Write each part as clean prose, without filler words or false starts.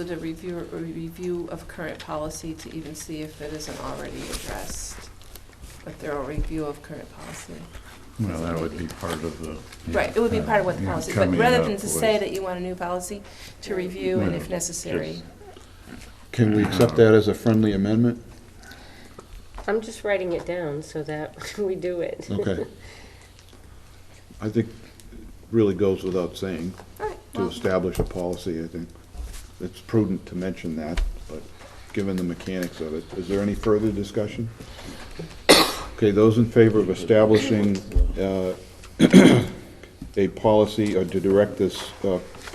include a review of current policy to even see if it isn't already addressed. A thorough review of current policy. Well, that would be part of the. Right, it would be part of what the policy, but coming rather up than to with- say that you want a new policy, to review and if necessary. Can we accept that as a friendly amendment? I'm just writing it down so that we do it. Okay. I think it really goes without saying, All right, to well, establish a policy, I think. It's prudent to mention that, but given the mechanics of it, is there any further discussion? Okay, those in favor of establishing a policy, or to direct this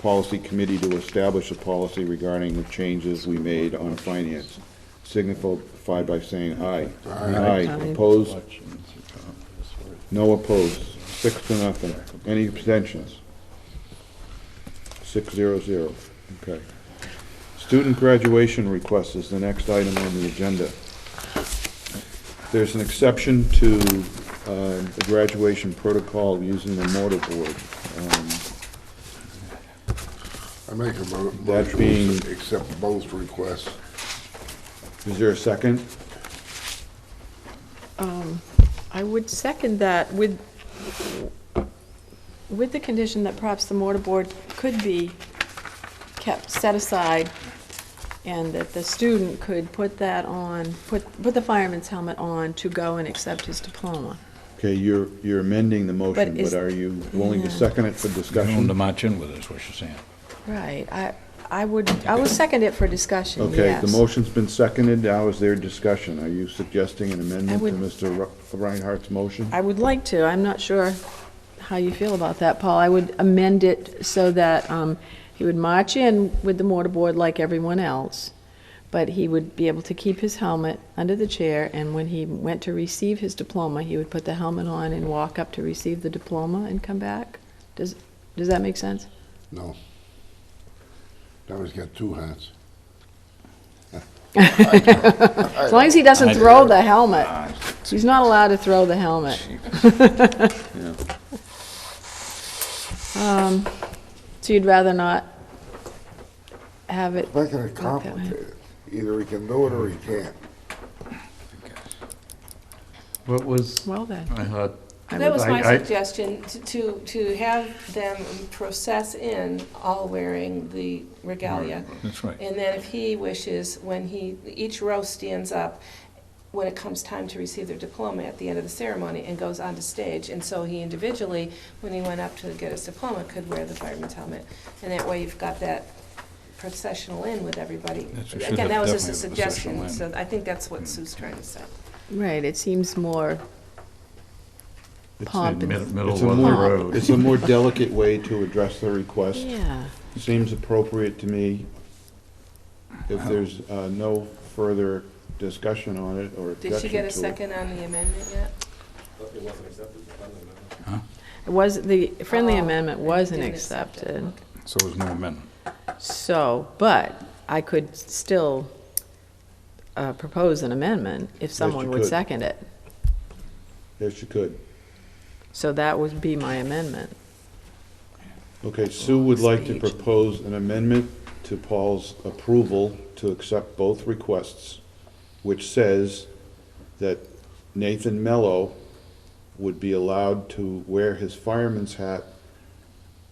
policy committee to establish a policy regarding the changes we made on finance, signify by saying aye. Aye. Opposed? No opposed. 6-0. Any abstentions? 6-0-0. Okay. Student graduation request is the next item on the agenda. There's an exception to the graduation protocol using the mortarboard. I make a That motion being- to accept both requests. Is there a second? I would second that with the condition that perhaps the mortarboard could be kept, set aside, and that the student could put that on, put the fireman's helmet on to go and accept his diploma. Okay, you're amending the motion, But is- but are you willing to Yeah. second it for Going to discussion? march in with us, what you're saying. Right, I would second it for discussion, Okay, yes. the motion's been seconded, now is there discussion? Are you suggesting an amendment to would- Mr. Reinhardt's motion? I would like to. I'm not sure how you feel about that, Paul. I would amend it so that he would march in with the mortarboard like everyone else, but he would be able to keep his helmet under the chair, and when he went to receive his diploma, he would put the helmet on and walk up to receive the diploma and come back. Does that make sense? No. Now he's got two hats. As long as he doesn't throw the helmet. He's not allowed to throw the helmet. So you'd rather not have it? Making it complicated. Either he can do it or he can't. What was, Well then. I thought, that was my I- suggestion, to have them process in all wearing the regalia. that's right. And then if he wishes, when each row stands up, when it comes time to receive their diploma at the end of the ceremony and goes onto stage. And so he individually, when he went up to get his diploma, could wear the fireman's helmet. And that way you've got that processional in with everybody. Yes, we should Again, that have was just a definitely a processional suggestion, in. so I think that's what Sue's trying to say. Right, it seems more pomp and... Middle It's of a the more, road. it's a more delicate way to address the request. Yeah. Seems appropriate to me. If there's no further discussion on it or objection to it. Did she get a second on the amendment yet? It was, the friendly Oh, amendment wasn't didn't accept it. accepted. So there's no amendment. So, but I could still propose an amendment if someone you would could. second it. Yes, you could. So that would be my amendment. Okay, Sue would like to Speech. propose an amendment to Paul's approval to accept both requests, which says that Nathan Mello would be allowed to wear his fireman's hat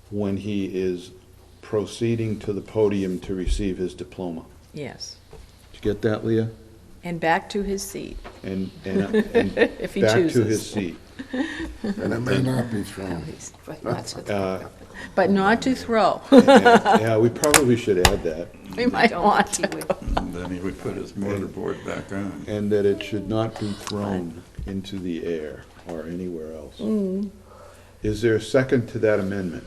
when he is proceeding to the podium to receive his diploma. Yes. Did you get that, Leah? And back to his seat. And If he back to chooses. his seat. And it may not be thrown. But not to- But not to throw. Yeah, we probably should add that. We might don't want think to. he would. And then he would put his mortarboard back on. And that it should not be thrown into the air or anywhere else. Is there a second to that amendment?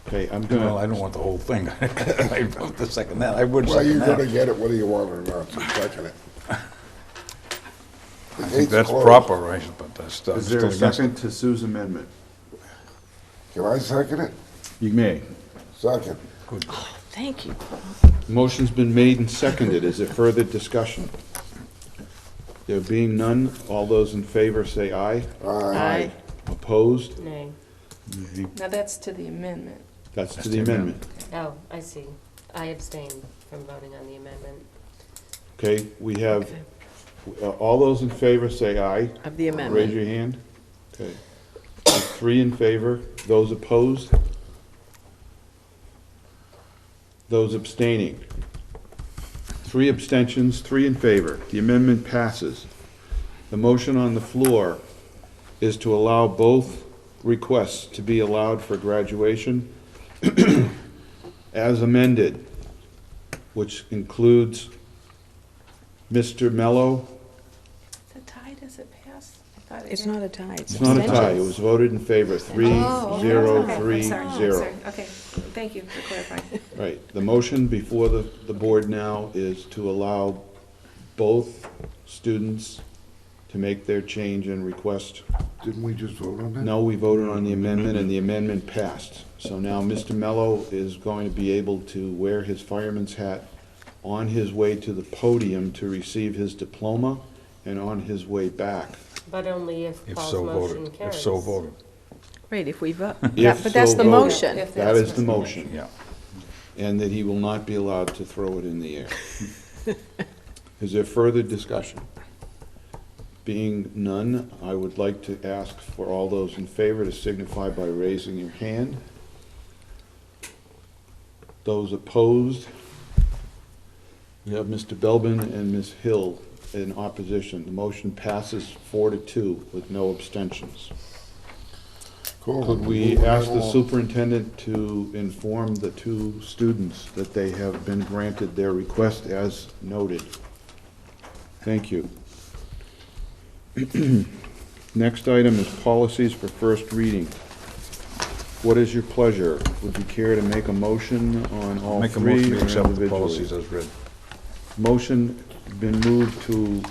Okay, I'm Well, I gonna, don't want the whole thing. I vote to second that. I would Well, you're second gonna that. get it whether you want it or not, so second it. The I think gate's that's closed. proper, right? But that's still. is there a still against it. second to Sue's amendment? Can I second it? You may. Second. Good. Thank you. Motion's been made and seconded. Is there further discussion? There being none, all those in favor say aye. Aye. Opposed? Nay. Nay. Now, that's to the amendment. That's to That's the the amendment. Oh, I see. I abstain from voting on the amendment. Okay, we have, all those in favor say aye. Of the Raise amendment. your hand. Okay. 3 in favor. Those opposed? Those abstaining? 3 abstentions, 3 in favor. The amendment passes. The motion on the floor is to allow both requests to be allowed for graduation as amended, which includes Mr. Mello. Is it tied? Does it pass? I thought it It's did. not a tie, it's It's not a tie, it abstentions. was voted in favor, 3, Oh, okay. 0, Okay, I'm 3, sorry, I'm 0. sorry. Okay, thank you for clarifying. Right, the motion before the board now is to allow both students to make their change and request. Didn't we just vote on that? No, we voted on the amendment and the amendment passed. So now Mr. Mello is going to be able to wear his fireman's hat on his way to the podium to receive his diploma and on his way back. But only if If Paul's so motion voted, carries. if so voted, Right, if we vote, If but that's so the voted. motion. If That that's is the what's- motion, yeah. and that he will not be allowed to throw it in the air. Is there further discussion? Being none, I would like to ask for all those in favor to signify by raising your hand. Those opposed? We have Mr. Belbin and Ms. Hill in opposition. The motion passes 4-2 with no abstentions. Cool. Could we Moving ask the along. superintendent to inform the 2 students that they have been granted their request as noted? Thank you. Next item is policies for first reading. What is your pleasure? Would you care to make a motion on all Make a three motion or to accept the individually? policies as read. Motion been moved to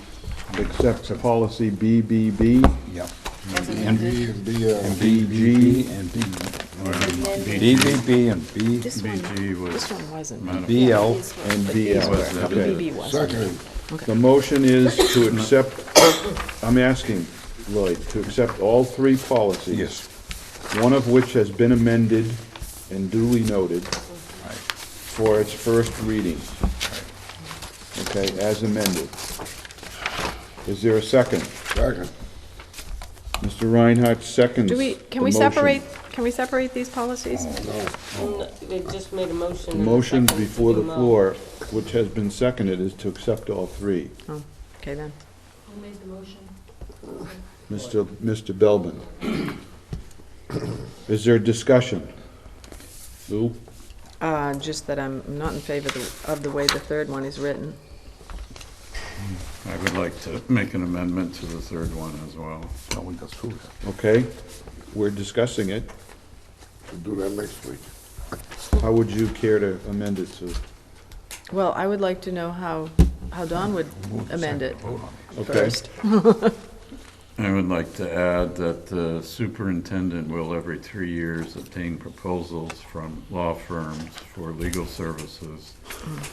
accept policy BBB, Yeah. And B, and B, And BG and B. BBB and B, This one, BG was this one wasn't. BL. and But BL. these were, Okay. BB wasn't. second, The motion is to accept, I'm asking Lloyd, to accept all 3 policies. Yes. One of which has been amended and duly noted Right. for its first reading. Okay, as amended. Is there a second? second. Mr. Reinhardt seconds Do we, can the we motion. separate these policies? No, They just made a motion. The and a motion second to before the do them all. floor, which has been seconded, is to accept all 3. Oh, okay then. Who made the motion? Mr. Belbin. Is there discussion? Lou? Just that I'm not in favor of the way the third one is written. I would like to make an amendment to the third one as well. Oh, we got through that. Okay, we're discussing it. we'll do that next week. How would you care to amend it, Sue? Well, I would like to know how Don would amend it Vote on it. Okay. first. I would like to add that the superintendent will every 3 years obtain proposals from law firms for legal services.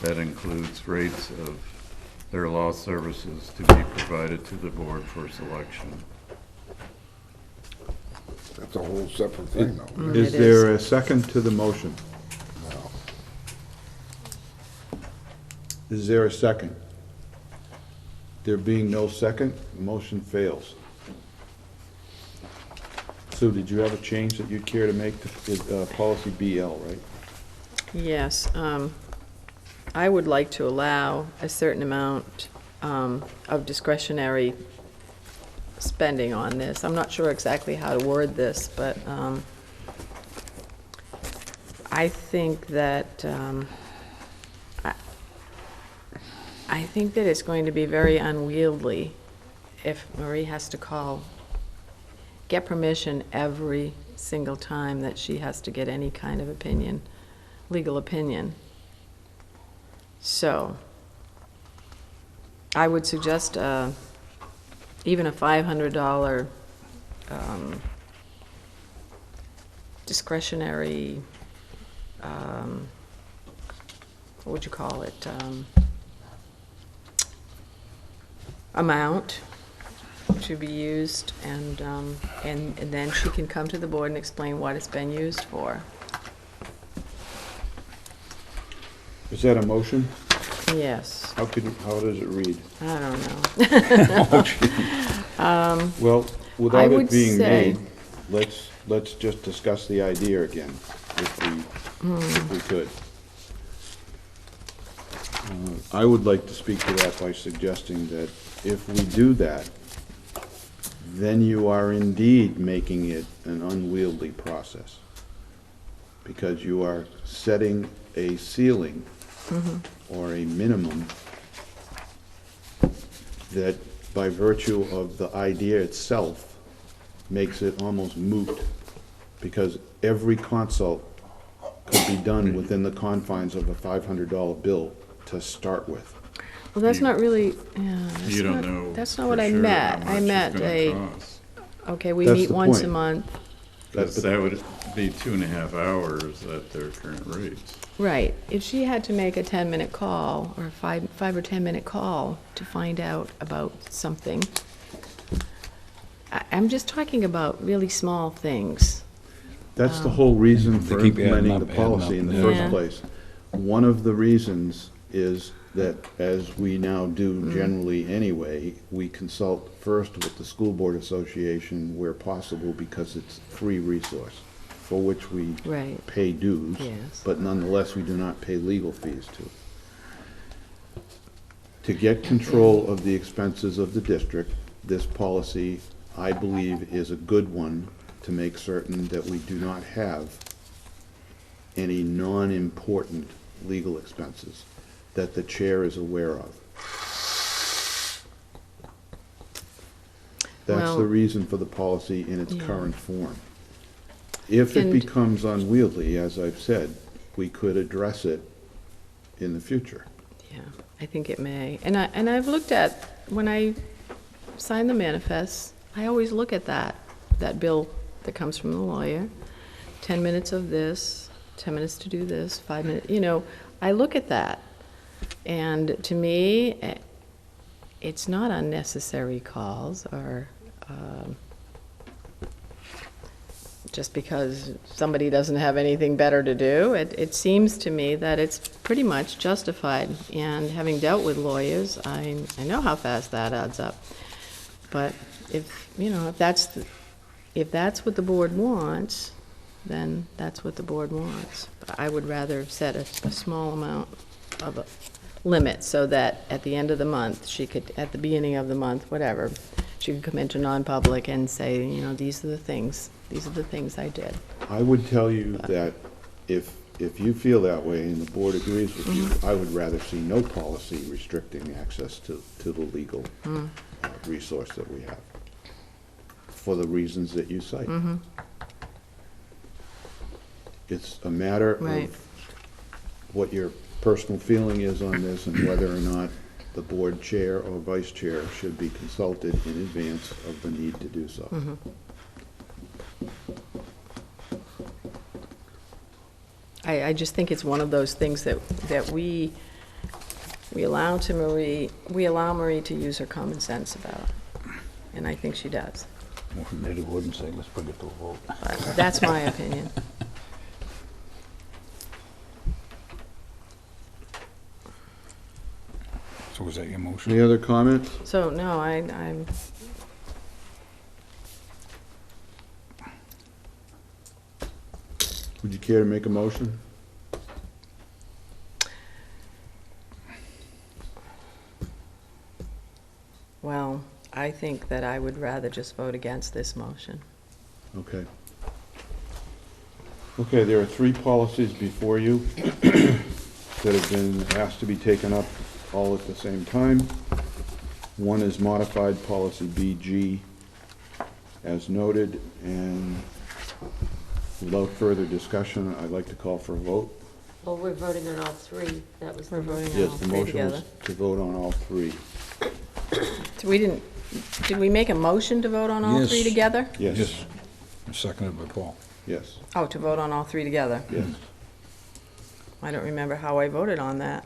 That includes rates of their law services to be provided to the board for selection. That's a whole separate thing, though. Is It there a second to the motion? No. Is there a second? There being no second, the motion fails. Sue, did you have a change that you'd care to make to policy BL, right? Yes, I would like to allow a certain amount of discretionary spending on this. I'm not sure exactly how to word this, but I think that, I think that it's going to be very unwieldy if Marie has to get permission every single time that she has to get any kind of opinion, legal opinion. So, I would suggest even a $500 discretionary, what would you call it, amount to be used, and then she can come to the board and explain what it's been used for. Is that a motion? Yes, How does it read? I don't know. Well, without it would being say- made, let's just discuss the idea again, if we could. I would like to speak to that by suggesting that if we do that, then you are indeed making it an unwieldy process. Because you are setting a ceiling or a minimum that, by virtue of the idea itself, makes it almost moot, because every consult could be done within the confines of a $500 bill to start with. Well, that's not really, yeah, You don't know. that's not for what I sure meant. how I much it's meant gonna cost. okay, we That's meet the once a point. month. Because that would be 2.5 hours at their current rates. Right. If she had to make a 10-minute call, or a 5 or 10-minute call to find out about something, I'm just talking about really small things. That's the whole reason They for keep adding implementing up, the adding policy up, in the yeah. first Yeah. place. One of the reasons is that, as we now do generally anyway, we consult first with the School Board Association where possible, because it's a free resource for which we Right. pay dues, Yes. but nonetheless, we do not pay legal fees to. To get control of the expenses of the district, this policy, I believe, is a good one to make certain that we do not have any non-important legal expenses that the chair is aware of. That's Well, the reason for the policy in its yeah. current form. If it And- becomes unwieldy, as I've said, we could address it in the future. Yeah, I think it may. And I've looked at, when I sign the manifests, I always look at that bill that comes from the lawyer. 10 minutes of this, 10 minutes to do this, 5 minutes, I look at that. And to me, it's not unnecessary calls, or just because somebody doesn't have anything better to do. It seems to me that it's pretty much justified. And having dealt with lawyers, I know how fast that adds up. But if that's what the board wants, then that's what the board wants. But I would rather set a small amount of a limit, so that at the end of the month, she could, at the beginning of the month, whatever, she could come into non-public and say, these are the things I did. I would tell you that if you feel that way and the board agrees with you, I would rather see no policy restricting access to the legal resource that we have, for the reasons that you cite. It's a matter Right. of what your personal feeling is on this, and whether or not the board chair or vice chair should be consulted in advance of the need to do so. I just think it's one of those things that we allow Marie to use her common sense about, and I think she does. Maybe wouldn't say, let's bring it to a vote. But that's my opinion. So was that your motion? Any other comments? So, no, I'm, Would you care to make a motion? well, I think that I would rather just vote against this motion. Okay. Okay, there are 3 policies before you that have been asked to be taken up all at the same time. One is modified policy BG as noted, and without further discussion, I'd like to call for a vote. Well, we're voting on all three. That was the We're voting motion. on all Yes, the three motion was together. to vote on all 3. So did we make a motion to vote on all Yes. 3 together? Yes, Seconded by Paul. yes, Oh, to vote on all 3 together. yes. I don't remember how I voted on that.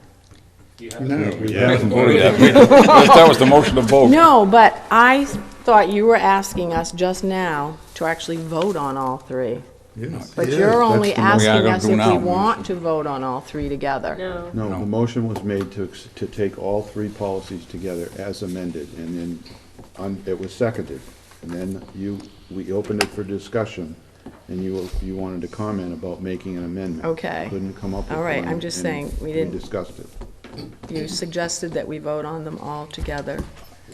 No, we Yeah, haven't voted voted. that. That was the motion to vote. No, but I thought you were asking us just now to actually vote on all three. Yes. But Yeah, you're only that's the motion. asking We are us gonna if do we now. want to vote on all three together. No. No, the motion was made to take all three policies together as amended, and then it was seconded. And then we opened it for discussion, and you wanted to comment about making an amendment. Okay. Couldn't come up with one. All right, I'm just and saying, we didn't- discussed it. You suggested that we vote on them all together.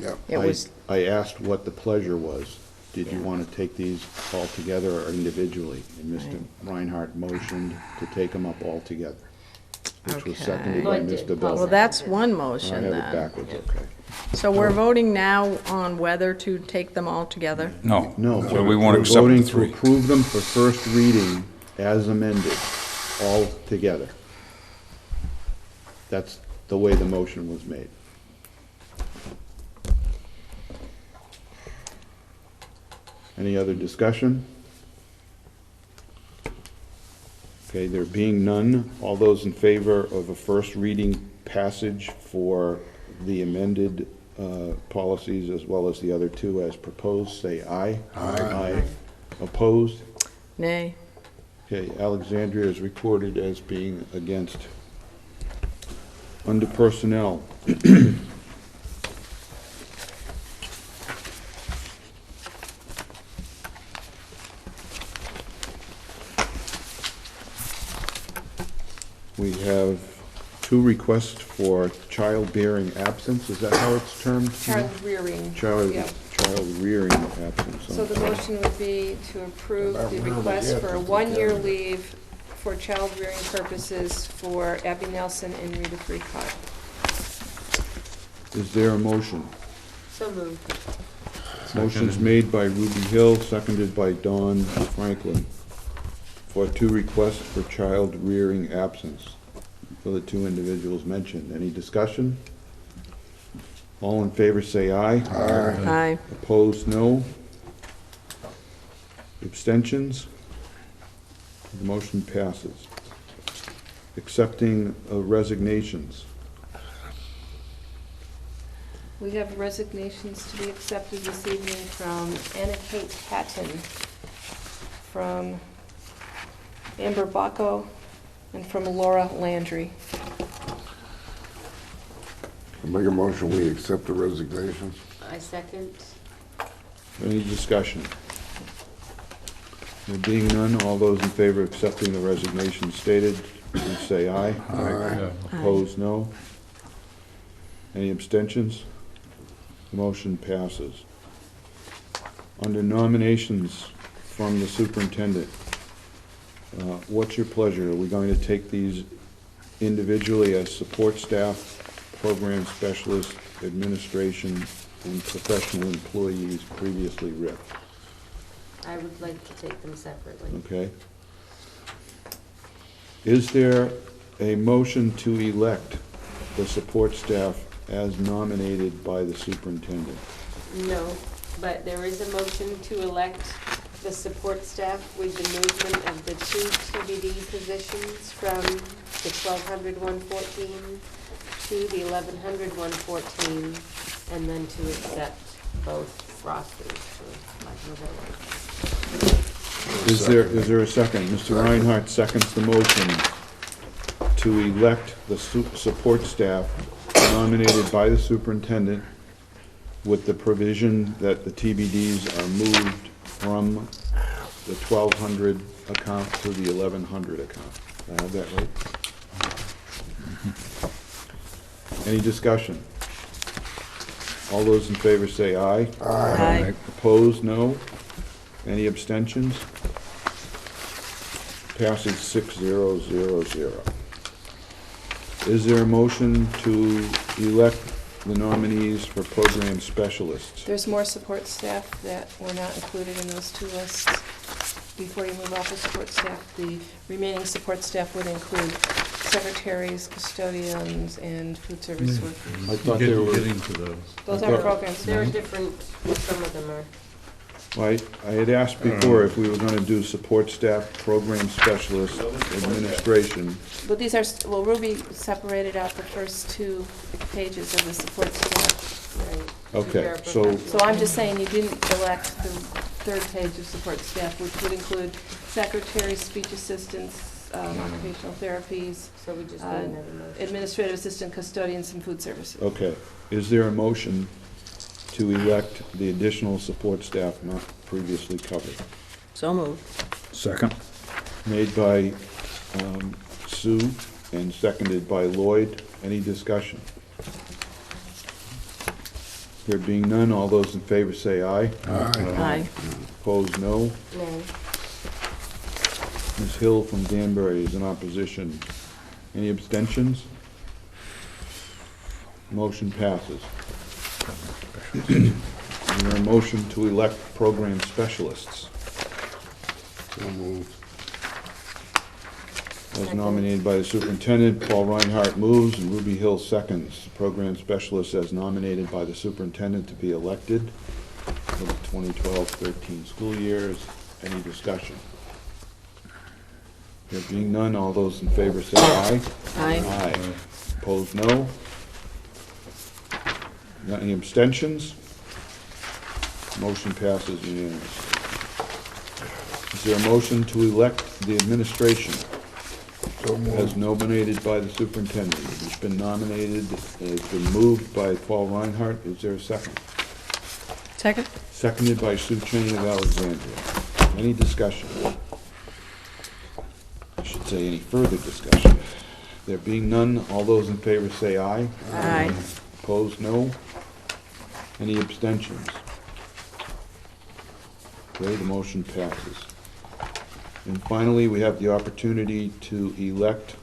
Yep. It was, I asked what the pleasure was. Did you Yeah. want to take these all together or individually? And Mr. Reinhardt motioned to take them up all together, which was Okay. seconded by Lloyd did. Mr. Paul Bell. well, that's one I motion have it then. backwards, okay. So we're voting now on whether to take them all together? No. No, So we want to we're accept the voting to three. approve them for first reading as amended, all together. That's the way the motion was made. Any other discussion? Okay, there being none, all those in favor of a first reading passage for the amended policies as well as the other two as proposed, say aye. Aye. Opposed? Nay? Okay, Alexandria is recorded as being against. Under personnel. We have two requests for childbearing absence, is that how it's termed? Child rearing. Child Yeah. rearing absence. So the motion would be to approve the About rounding request it for a up one-year together. leave for child rearing purposes for Abby Nelson and Rita Freecott. Is there a motion? So moved. Motion's made by Ruby Hill, seconded by Dawn Franklin, for two requests for child rearing absence for the two individuals mentioned. Any discussion? All in favor say aye. Aye. Opposed, no. Abstentions? The motion passes. Accepting of resignations. We have resignations to be accepted this evening from Anna Kate Hatton, from Amber Bacco, and from Laura Landry. I make a motion, we accept the resignations. I second. Any discussion? There being none, all those in favor of accepting the resignation stated, please say aye. Aye. Opposed, no. Any abstentions? The motion passes. Under nominations from the superintendent, what's your pleasure? Are we going to take these individually as support staff, program specialists, administration, and professional employees previously ripped? I would like to take them separately. Okay. Is there a motion to elect the support staff as nominated by the superintendent? No, but there is a motion to elect the support staff with the movement of the two TBD positions from the 1,200-114 to the 1,100-114, and then to accept both rosters, for lack of a better word. Is there a second? Mr. Reinhardt seconds the motion to elect the support staff nominated by the superintendent with the provision that the TBDs are moved from the 1,200 account to the 1,100 account. I have that right? Any discussion? All those in favor say aye. Aye. Opposed, no. Any abstentions? Passes 6-0-0-0. Is there a motion to elect the nominees for program specialists? There's more support staff that were not included in those two lists. Before you move off of support staff, the remaining support staff would include secretaries, custodians, and food service workers. I thought there were, Getting to those. Those I are thought- programs. They're different, some of them are. I had asked before if we were gonna do support staff, program specialist, administration. But these are, well, Ruby separated out the first 2 pages of the support staff. Right. Okay, so, So I'm just saying you didn't elect the 3rd page of support staff, which would include secretaries, speech assistants, occupational therapies, So we just need another motion. administrative assistant, custodians, and food services. okay. Is there a motion to elect the additional support staff not previously covered? So moved. Second. Made by Sue and seconded by Lloyd. Any discussion? There being none, all those in favor say aye. Aye. Opposed, no. Nay. Ms. Hill from Danbury is in opposition. Any abstentions? Motion passes. Is there a motion to elect program specialists So moved. as nominated by the superintendent? Paul Reinhardt moves and Ruby Hill seconds. Program specialists as nominated by the superintendent to be elected for the 2012-13 school years. Any discussion? There being none, all those in favor say aye. Aye. Aye. Opposed, no. Got any abstentions? Motion passes unanimously. Is there a motion to elect the administration So as moved. nominated by the superintendent? It's been nominated, it's been moved by Paul Reinhardt. Is there a second? Second? Seconded by Sue Chang of Alexandria. Any discussion? I should say any further discussion. There being none, all those in favor say aye. Aye. Opposed, no. Any abstentions? Okay, the motion passes. And finally, we have the opportunity to elect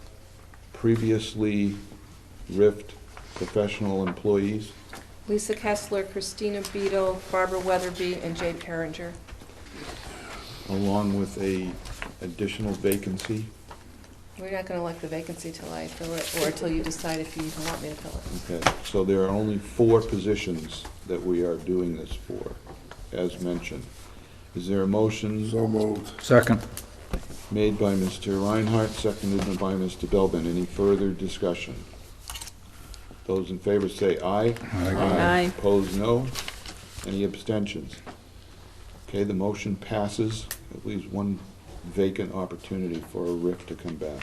previously RIFT professional employees. Lisa Kessler, Christina Beadle, Barbara Weatherby, and Jay Perringer. Along with a additional vacancy. We're not going to elect the vacancy till I fill it, or till you decide if you even want me to fill it. Okay, so there are only 4 positions that we are doing this for, as mentioned. Is there a motion So moved. Second. made by Mr. Reinhardt, seconded by Mr. Belbin? Any further discussion? Those in favor say aye. Aye. Opposed, no. Any abstentions? Okay, the motion passes. At least one vacant opportunity for a RIF to come back.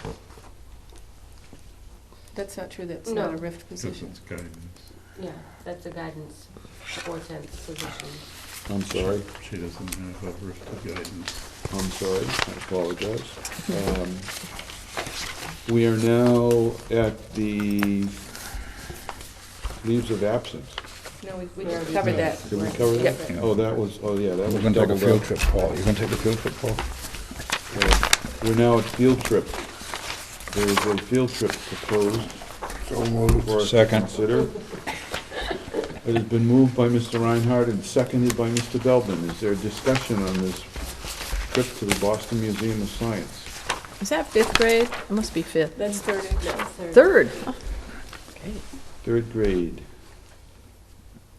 That's not true, that's No. not a RIFT position. It's guidance. Yeah, that's a guidance 410 position. I'm sorry, She doesn't have a rift of guidance. I'm sorry, I apologize. We are now at the leaves of absence. No, we Yeah, just we covered did. that. Did we cover that? Yep. Oh, that was, oh yeah, that was We're gonna take a doubled field up. trip, Paul. You gonna take a field trip, Paul? We're now at field trip. There is a field trip proposed So moved. for us to Second. consider. It has been moved by Mr. Reinhardt and seconded by Mr. Belbin. Is there discussion on this trip to the Boston Museum of Science? Is that 5th grade? It must be 5th. That's third. No, 3rd? Oh, okay. 3rd grade,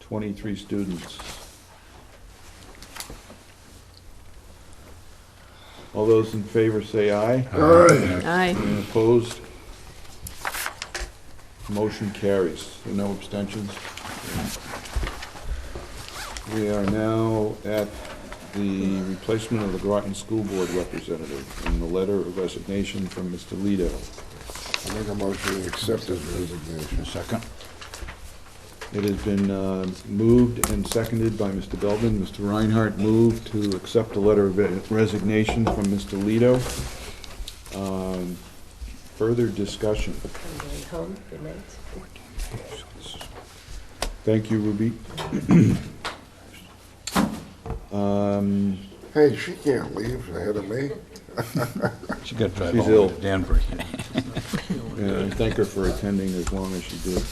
23 students. All those in favor say aye. Aye. Aye. Anyone opposed? Motion carries. There are no abstentions. We are now at the replacement of the Groton School Board representative and the letter of resignation from Mr. Lido. I make a motion to accept his resignation. Second. It has been moved and seconded by Mr. Belbin. Mr. Reinhardt moved to accept the letter of resignation from Mr. Lido. Further discussion. I'm going home. Good night. Thank you, Ruby. Hey, she can't leave ahead of me. She got to drive She's all ill. the way to Danbury. And thank her for attending as long as she did.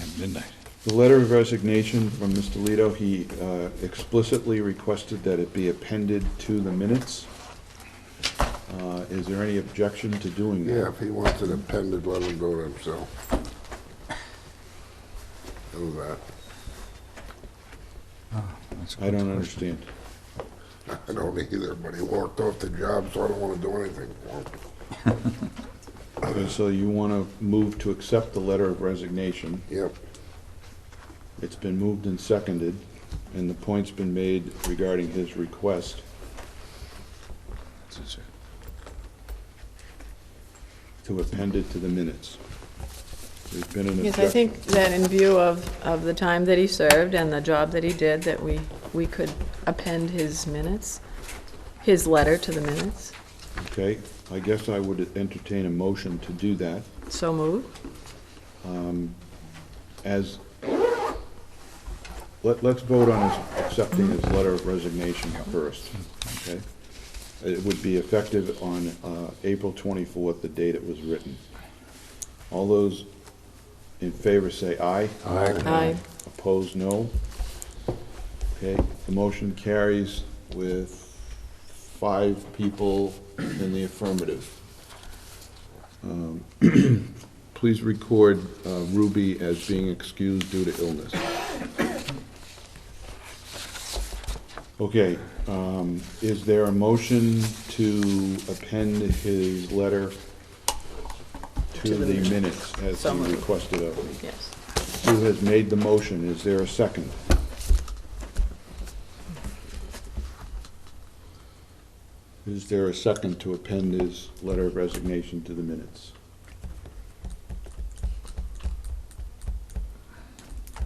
At midnight. The letter of resignation from Mr. Lido, he explicitly requested that it be appended to the minutes. Is there any objection to doing that? Yeah, if he wants it appended, let him do it himself. Do that. I don't understand. I don't either, but he walked off the job, so I don't want to do anything for him. Okay, so you want to move to accept the letter of resignation. Yep. It's been moved and seconded, and the point's been made regarding his request to append it to the minutes. There's been an Yes, objection. I think that in view of the time that he served and the job that he did, that we could append his minutes, his letter to the minutes. Okay, I guess I would entertain a motion to do that. So moved. Let's vote on accepting his letter of resignation first, okay? It would be effective on April 24th, the date it was written. All those in favor say aye. Aye. Opposed, no. Okay, the motion carries with 5 people in the affirmative. Please record Ruby as being excused due to illness. Okay, is there a motion to append his letter to the minutes as So he moved. requested of me? Yes. Who has made the motion? Is there a second? Is there a second to append his letter of resignation to the minutes?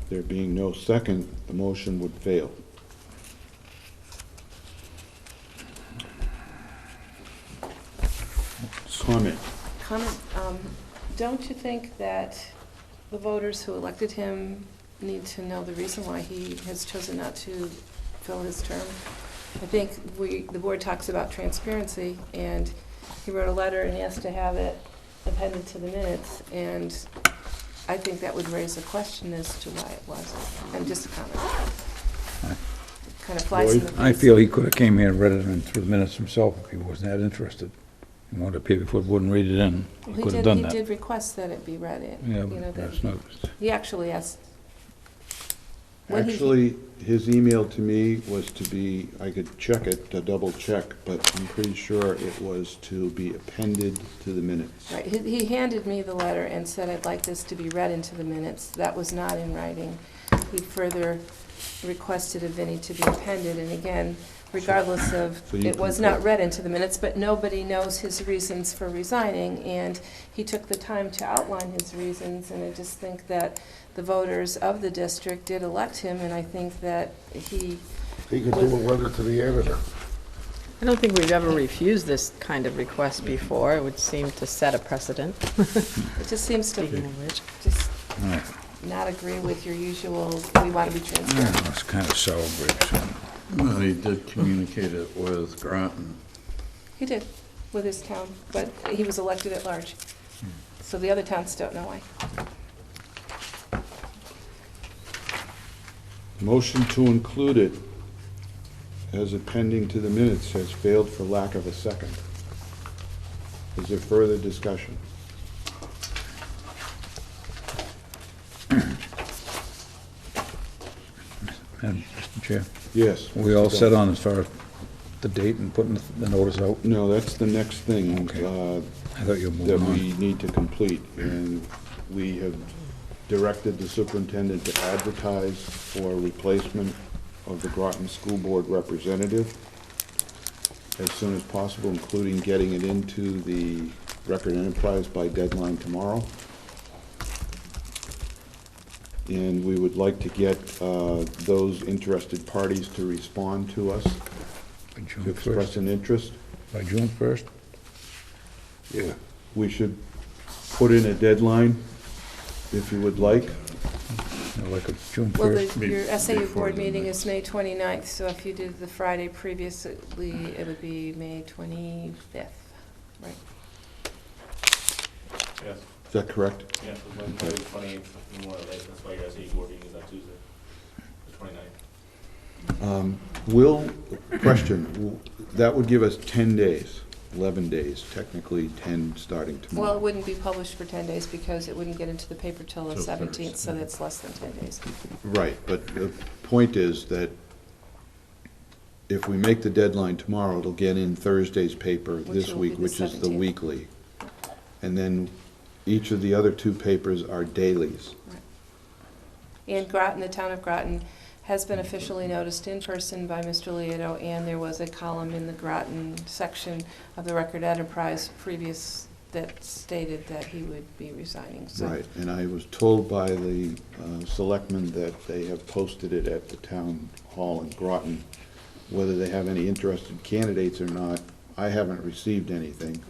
There being no second, the motion would fail. Comment. Don't you think that the voters who elected him need to know the reason why he has chosen not to fill his term? I think the board talks about transparency, and he wrote a letter and he asked to have it appended to the minutes, and I think that would raise a question as to why it wasn't. And just a comment. Kind of flies in the face. I feel he could have came here and read it in through the minutes himself if he wasn't that interested. He wanted to appear before the board and read it in. Well, He could have done He that. did request that it be read in. Yeah, you know, but that that's not, he actually asked. when he- Actually, his email to me was to be, I could check it, to double check, but I'm pretty sure it was to be appended to the minutes. Right, he handed me the letter and said, I'd like this to be read into the minutes. That was not in writing. He further requested of Vinnie to be appended, and again, regardless of, So you it was concur. not read into the minutes, but nobody knows his reasons for resigning, and he took the time to outline his reasons, and I just think that the voters of the district did elect him, and I think that he, He could do a letter to the editor. I don't think we've ever refused this kind of request before. It would seem to set a precedent, it just seems to speaking of which. just all right. not agree with your usual, we want to be transparent. Yeah, it's kind of sour grapes. Well, he did communicate it with Groton. He did, with his town, but he was elected at large. So the other towns don't know why. Motion to include it as appending to the minutes has failed for lack of a second. Is there further discussion? And, Mr. Chair, Yes. we all set on as far as the date and putting the notice out? No, that's the next thing Okay. I thought you were that moving we on. need to complete. And we have directed the superintendent to advertise for replacement of the Groton School Board representative as soon as possible, including getting it into the Record Enterprise by deadline tomorrow. And we would like to get those interested parties to respond to us, By to June express 1st? an interest. By June 1st? Yeah. We should put in a deadline, if you would like. Like a June Well, 1st? your SAU Before board the meeting next. is May 29th, so if you did the Friday previously, it would be May 25th, right? Yes, Is that correct? yes, it was Monday, 28th, Memorial Day, that's why your SAU board meeting is on Tuesday, the 29th. Question, that would give us 10 days, 11 days, technically 10 starting Well, it tomorrow. wouldn't be published for 10 days because it wouldn't get into the paper till the Till 17th, so Thursday. that's less than 10 days. Right, but the point is that if we make the deadline tomorrow, it'll get in Thursday's paper this will be week, the which is the 17th. weekly. And then each of the other two papers are dailies. And Groton, the town of Groton, has been officially noticed in person by Mr. Lieto, and there was a column in the Groton section of the Record Enterprise previous that stated that he would be resigning, so. Right, and I was told by the selectmen that they have posted it at the town hall in Groton. Whether they have any interested candidates or not, I haven't received anything.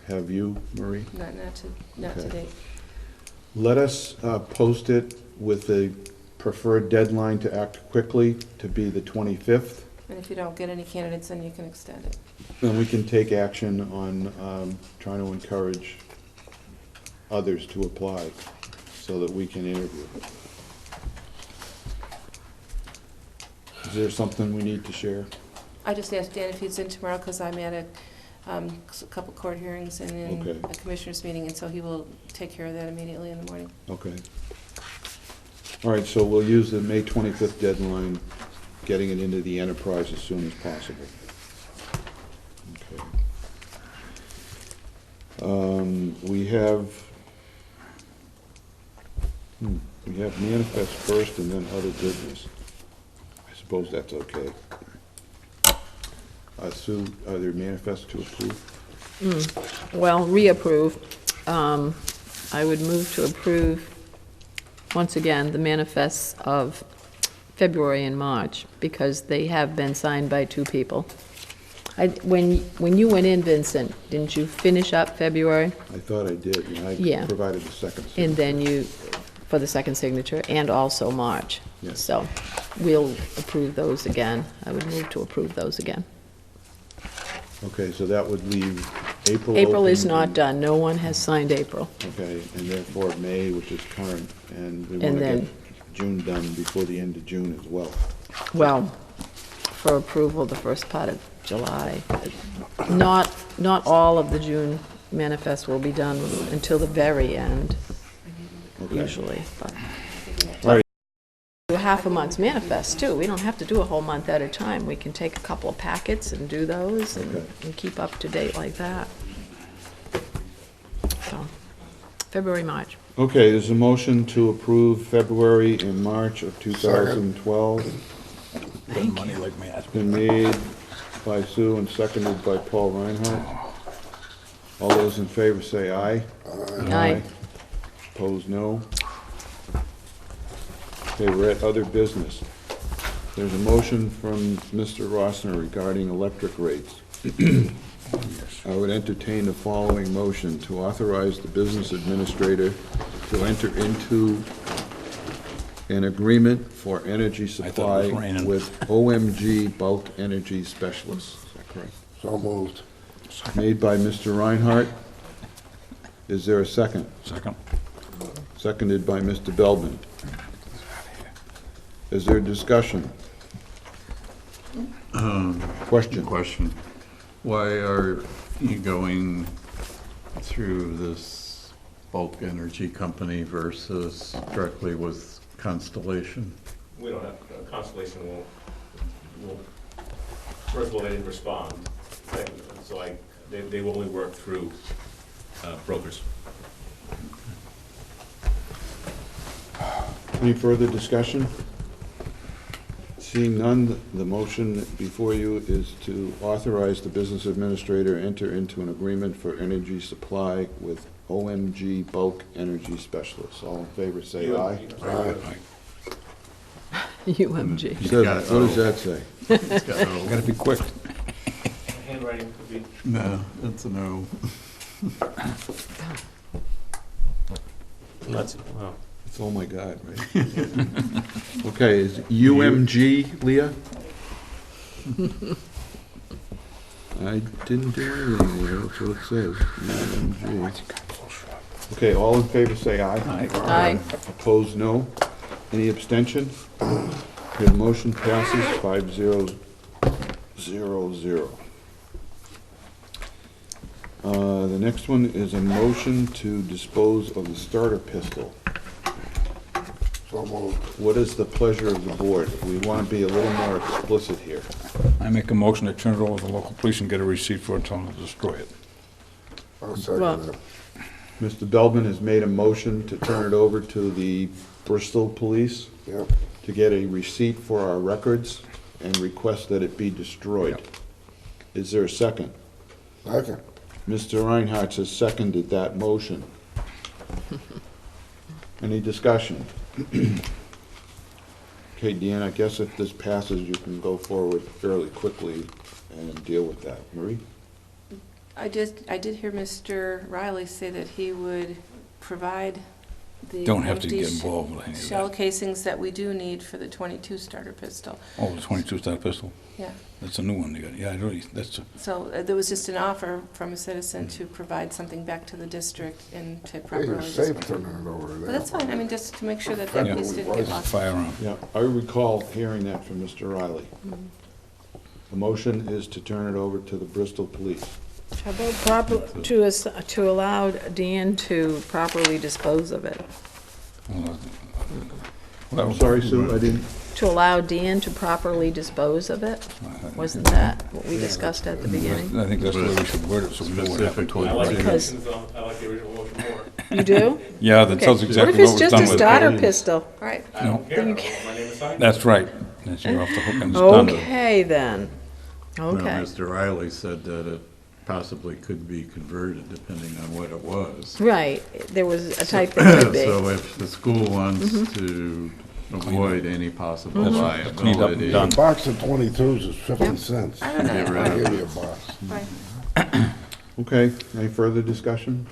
Have you, Marie? Not to Okay. date. Let us post it with the preferred deadline to act quickly to be the 25th. And if you don't get any candidates, then you can extend it. Then we can take action on trying to encourage others to apply so that we can interview. Is there something we need to share? I just asked Dan if he's in tomorrow, because I'm at a couple court hearings and in Okay. a commissioners meeting, and so he will take care of that immediately in the morning. Okay. All right, so we'll use the May 25th deadline, getting it into the enterprise as soon as possible. Okay. We have manifest first and then other business. I suppose that's okay. Sue, are there manifests to approve? Well, reapprove. I would move to approve, once again, the manifests of February and March, because they have been signed by two people. When you went in, Vincent, didn't you finish up February? I thought I did, and I Yeah. provided the second. And then you, for the second signature, and also March. Yes. So we'll approve those again. I would move to approve those again. Okay, so that would leave April April is open not and- done. No one has signed April. Okay, and therefore May, which is current, and we And want to then- get June done before the end of June as well. Well, for approval, the first part of July. Not all of the June manifest will be done until the very end, Okay. usually. But All right, do a half a month's manifest, too. We don't have to do a whole month at a time. We can take a couple of packets and do those and Okay. and keep up to date like that. So, February, March. okay, there's a motion to approve February and March of 2012. Money like me. It's been made by Sue and seconded by Paul Reinhardt. All those in favor say aye. Aye. Opposed, no. Okay, we're at other business. There's a motion from Mr. Rossner regarding electric rates. I would entertain the following motion to authorize the business administrator to enter into an agreement for energy thought it supply was raining. with OMG Bulk Energy Specialists. Is that correct? So moved. Made by Mr. Reinhardt. Is there a second? Second. Seconded by Mr. Belbin. Is there discussion? Question? Question. Why are you going through this bulk energy company versus directly with Constellation? We don't have, Constellation won't, first of all, they didn't respond. Second, so they will only work through brokers. Any further discussion? Seeing none, the motion before you is to authorize the business administrator enter into an agreement for energy supply with OMG Bulk Energy Specialists. All in favor, say aye. UMG. What does that say? It's got no- Gotta be quick. Handwriting could be. No, it's a no. That's, wow. It's oh my God, right? Okay, is UMG, Leah? I didn't do anything there, that's what it says. UMG. Okay, all in favor say aye. Aye. Opposed, no. Any abstention? Okay, the motion passes 5-0-0-0. The next one is a motion to dispose of the starter pistol. So moved. What is the pleasure of the board? We want to be a little more explicit here. I make a motion to turn it over to the local police and get a receipt for it, tell them to destroy it. I'll Well- second it. Mr. Belbin has made a motion to turn it over to the Bristol Police Yep. to get a receipt for our records and request that it be destroyed. Is there a second? Second. Mr. Reinhardt has seconded that motion. Any discussion? Okay, Deanne, I guess if this passes, you can go forward fairly quickly and deal with that. Marie? I did hear Mr. Riley say that he would provide the Don't have to empty get involved with any of shell that. casings that we do need for the .22 starter pistol. Oh, the 22 pistol? Yeah. That's a new one you got. Yeah, I know, that's, So there was just an offer from a citizen to provide something back to the district and to Hey, properly you're dispose. safe turning it over there. But that's fine, I mean, just to make sure that that Yeah. piece didn't get lost. firearm. Yeah, I recall hearing that from Mr. Riley. The motion is to turn it over to the Bristol Police. How about to allow Dan to properly dispose of it? I'm sorry, Sue, I didn't, To allow Dan to properly dispose of it? Wasn't that what we discussed at the beginning? I think that's the way we should word it, so we know what happened to I like it. the Because- motion, I like the original motion more. You do? Yeah, that tells Okay. exactly What if what was it's done just a with it. starter pistol? All right, I don't care, my name is signed. That's right. That's you're off the hook and it's done. Okay, then. Well, Okay. Mr. Riley said that it possibly could be converted depending on what it was. Right, there was a type that could be. So if the school wants to avoid any possible Cleaned up and liability. done. A box of 22s is 50 cents. I don't know. Get rid I'll of give it. you a box. Fine. okay, any further discussion?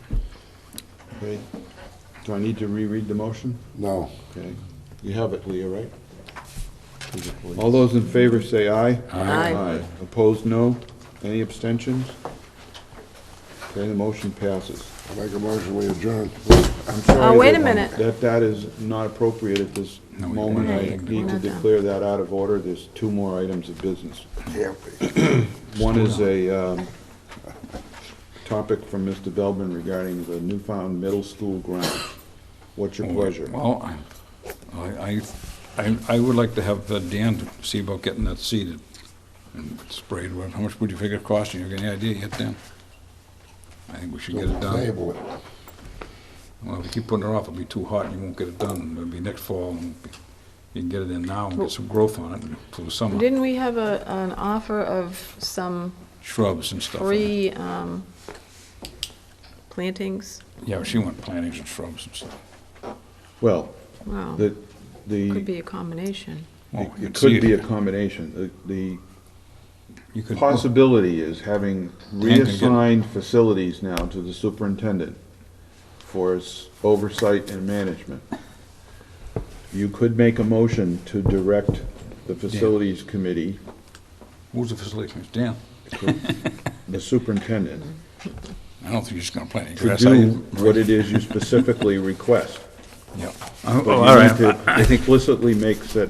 Okay, do I need to reread the motion? No. Okay, you have it, Leah, right? All those in favor say aye. Aye. Opposed, no. Any abstentions? Okay, the motion passes. I make a motion, we adjourn. I'm sorry wait a that- minute. That is not appropriate at this No, we moment. can't. I Right. need to We're not done. declare that out of order. There's two more items of business. Can't be. One is a topic from Mr. Belbin regarding the Newfound Middle School grounds. What's your pleasure? Well, I would like to have Dan see about getting that seeded and sprayed. How much would you figure it cost you? You got any idea yet, Dan? I think we should get it done. Table it. Well, if you keep putting it off, it'll be too hot and you won't get it done. It'll be next fall and you can get it in now and get some growth on it until the summer. Didn't we have an offer of some Shrubs and stuff. free plantings? Yeah, she went plantings and shrubs and stuff. Well, Wow, the, could be a combination. Oh, it you'd could see be a it. combination. The You could- possibility is having Dan can get- reassigned facilities now to the superintendent for his oversight and management. You could make a motion to direct the facilities committee, Who's the facility? It's Dan. the superintendent, I don't think you're just gonna plant any to grass. do what it is you specifically request. Yeah. But Well, you all need right, to I think explicitly make said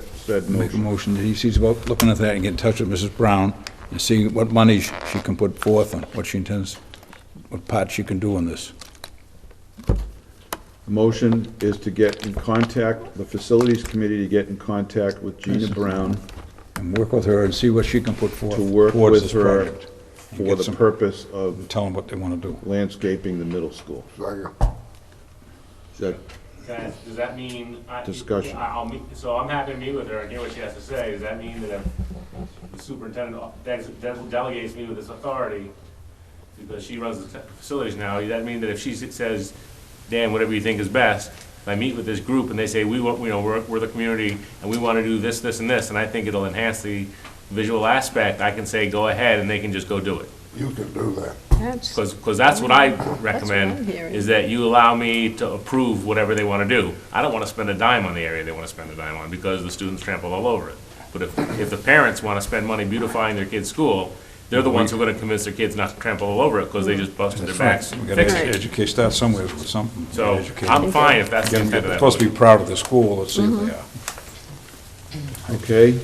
make a motion. motion that he sees about looking at that and get in touch with Mrs. Brown and see what money she can put forth and what she intends, what part she can do on this. The motion is to get in contact, the facilities committee to get in contact with Gina Brown And work with her and see what she can put forth to work towards with this her project. And for get the some- purpose of Tell them what they wanna do. landscaping the middle school. Second. Is that, Guys, does that mean? Discussion. I'll meet, so I'm happy to meet with her and hear what she has to say. Does that mean that if the superintendent delegates me with this authority, because she runs the facilities now, does that mean that if she says, Dan, whatever you think is best, and I meet with this group and they say, we want, we're the community and we want to do this, this, and this, and I think it'll enhance the visual aspect, I can say, go ahead, and they can just go do it. You can do that. That's, Because that's what I I'm recommend, hearing. is that you allow me to approve whatever they want to do. I don't want to spend a dime on the area they want to spend a dime on, because the students trample all over it. But if the parents want to spend money beautifying their kid's school, they're the ones who are going to convince their kids not to trample all over it, because they just busted their backs We gotta fixing it. educate, start somewhere with something. So, Educate I'm them. fine if that's the Get them, intent of they're that. supposed to be motion. proud of the school, let's see if they are. okay?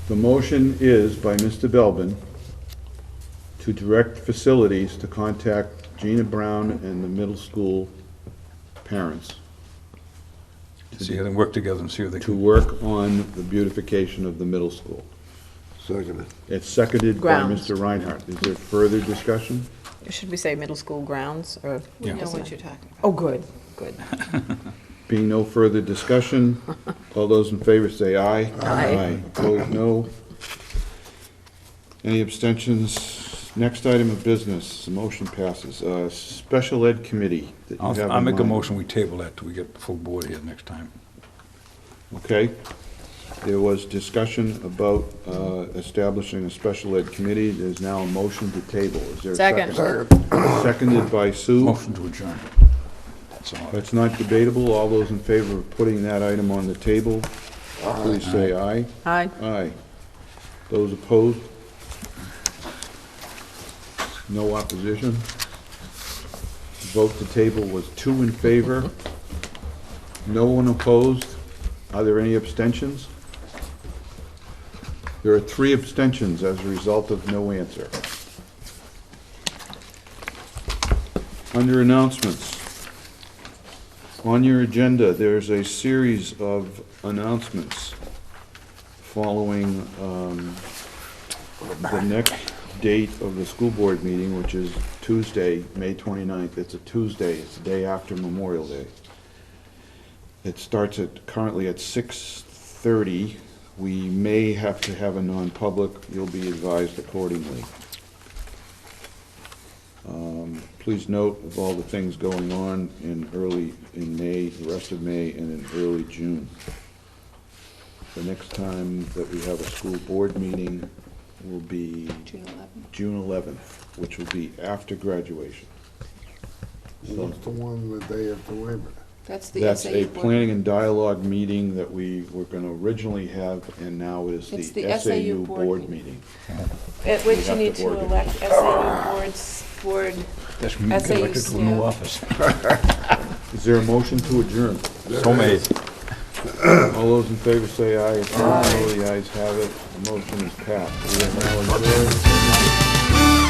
The motion is by Mr. Belbin to direct facilities to contact Gina Brown and the middle school parents See how they work together and see what they to can. work on the beautification of the middle school. Second. It's seconded by Grounds. Mr. Reinhardt. Is there further discussion? Should we say middle school grounds, or? We Yeah. know what you're talking about. Oh, good, good. Being no further discussion, all those in favor say aye. Aye. Opposed, no. Any abstentions? Next item of business, the motion passes. Special Ed Committee that you have in I'll make a mind. motion, we table that till we get the full board here next time. Okay. There was discussion about establishing a Special Ed Committee. There's now a motion to table. Is there a second? Second. Seconded by Sue. Motion to adjourn. That's all. That's not debatable. All those in favor of putting that item on the table, please say aye. Aye. Aye. Those opposed? No opposition? Vote to table was 2 in favor. No one opposed. Are there any abstentions? There are 3 abstentions as a result of no answer. Under announcements, on your agenda, there's a series of announcements following the next date of the school board meeting, which is Tuesday, May 29th. It's a Tuesday. It's the day after Memorial Day. It starts currently at 6:30. We may have to have a non-public. You'll be advised accordingly. Please note of all the things going on in May, the rest of May, and in early June. The next time that we have a school board meeting will be June 11th, which will be after graduation. What's the one the day after Labor Day? That's the That's SAU a board. planning and dialogue meeting that we were going to originally have, and now is It's the the SAU SAU board board meeting. meeting. At which We you have need to to organize. elect SAU board. That's when you get elected to a new SAU office. Is there a motion to adjourn? So made. All those in favor say aye. Opposed, no. The ayes have it. The motion is passed. We are now adjourned.